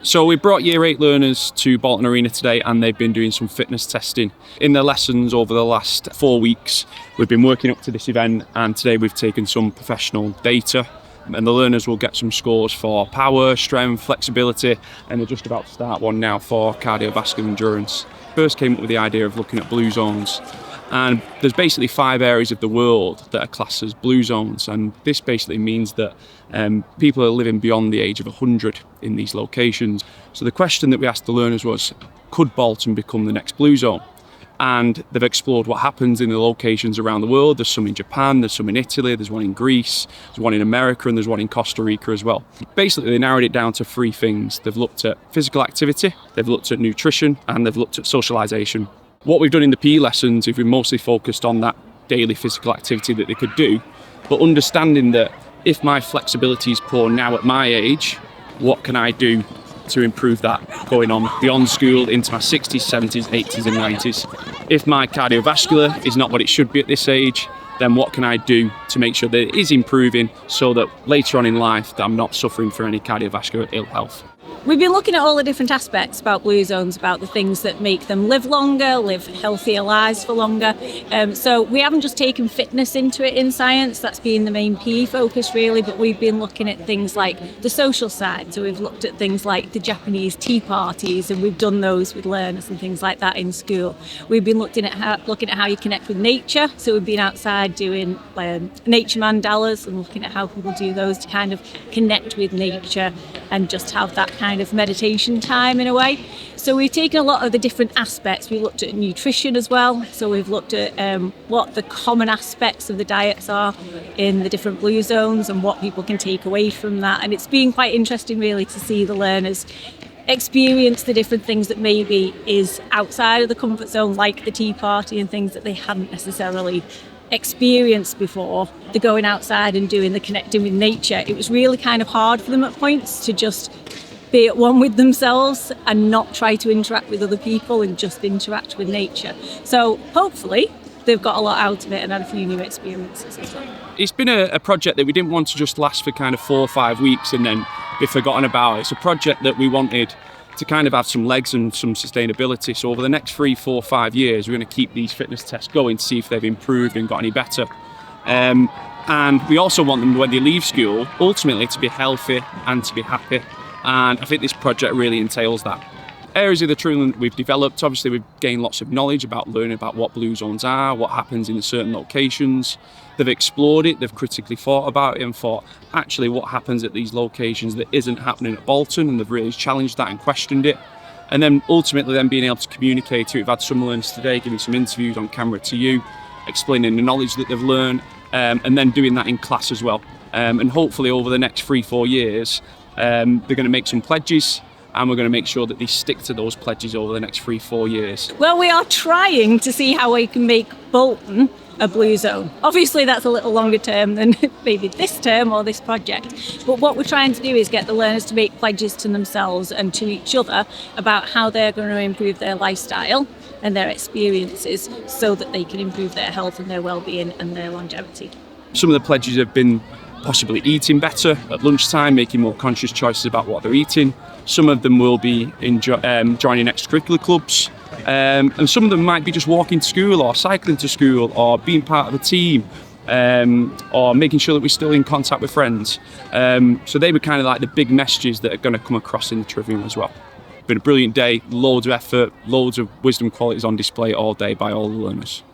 So we brought Year 8 learners to Bolton Arena today, and they've been doing some fitness testing in their lessons over the last 4 weeks. We've been working up to this event, and today we've taken some professional data, and the learners will get some scores for power, strength, flexibility, and they're just about to start one now for cardiovascular endurance. First came up with the idea of looking at blue zones. And there's basically 5 areas of the world that are classed as blue zones, and this basically means that people are living beyond the age of 100 in these locations. So the question that we asked the learners was, could Bolton become the next blue zone? And they've explored what happens in the locations around the world. There's some in Japan, there's some in Italy, there's one in Greece, there's one in America, and there's one in Costa Rica as well. Basically, they narrowed it down to 3 things. They've looked at physical activity, they've looked at nutrition, and they've looked at socialisation. What we've done in the PE lessons is we've mostly focused on that daily physical activity that they could do, but understanding that if my flexibility is poor now at my age, what can I do to improve that going on beyond school into my 60s, 70s, 80s and 90s. If my cardiovascular is not what it should be at this age, then what can I do to make sure that it is improving so that later on in life that I'm not suffering from any cardiovascular ill health. We've been looking at all the different aspects about blue zones, about the things that make them live longer, live healthier lives for longer. So we haven't just taken fitness into it in science, that's been the main PE focus really, but we've been looking at things like the social side. So we've looked at things like the Japanese tea parties, and we've done those with learners and things like that in school. We've been looking at how you connect with nature. So we've been outside doing nature mandalas and looking at how people do those to kind of connect with nature and just have that kind of meditation time in a way. So we've taken a lot of the different aspects. We looked at nutrition as well. So we've looked at what the common aspects of the diets are in the different blue zones and what people can take away from that. And it's been quite interesting really to see the learners experience the different things that maybe is outside of the comfort zone, like the tea party and things that they hadn't necessarily experienced before. The going outside and doing the connecting with nature, it was really kind of hard for them at points to just be at one with themselves and not try to interact with other people and just interact with nature. So hopefully they've got a lot out of it and had a few new experiences as well. It's been a project that we didn't want to just last for kind of 4 or 5 weeks and then be forgotten about. It's a project that we wanted to kind of have some legs and some sustainability. So over the next 3, 4, 5 years, we're going to keep these fitness tests going to see if they've improved and got any better. And we also want them, when they leave school, ultimately to be healthy and to be happy. And I think this project really entails that. Areas of the training that we've developed, obviously we've gained lots of knowledge about learning about what blue zones are, what happens in certain locations. They've explored it, they've critically thought about it and thought, actually what happens at these locations that isn't happening at Bolton, and they've really challenged that and questioned it. And then ultimately then being able to communicate it. We've had some learners today giving some interviews on camera to you, explaining the knowledge that they've learned, and then doing that in class as well. And hopefully over the next 3, 4 years, they're going to make some pledges, and we're going to make sure that they stick to those pledges over the next 3, 4 years. Well, we are trying to see how we can make Bolton a blue zone. Obviously that's a little longer term than maybe this term or this project, but what we're trying to do is get the learners to make pledges to themselves and to each other about how they're going to improve their lifestyle and their experiences so that they can improve their health and their well-being and their longevity. Some of the pledges have been possibly eating better at lunchtime, making more conscious choices about what they're eating. Some of them will be joining extracurricular clubs, and some of them might be just walking to school or cycling to school or being part of a team, or making sure that we're still in contact with friends. So they were kind of like the big messages that are going to come across in the trivium as well. Been a brilliant day, loads of effort, loads of wisdom qualities on display all day by all the learners.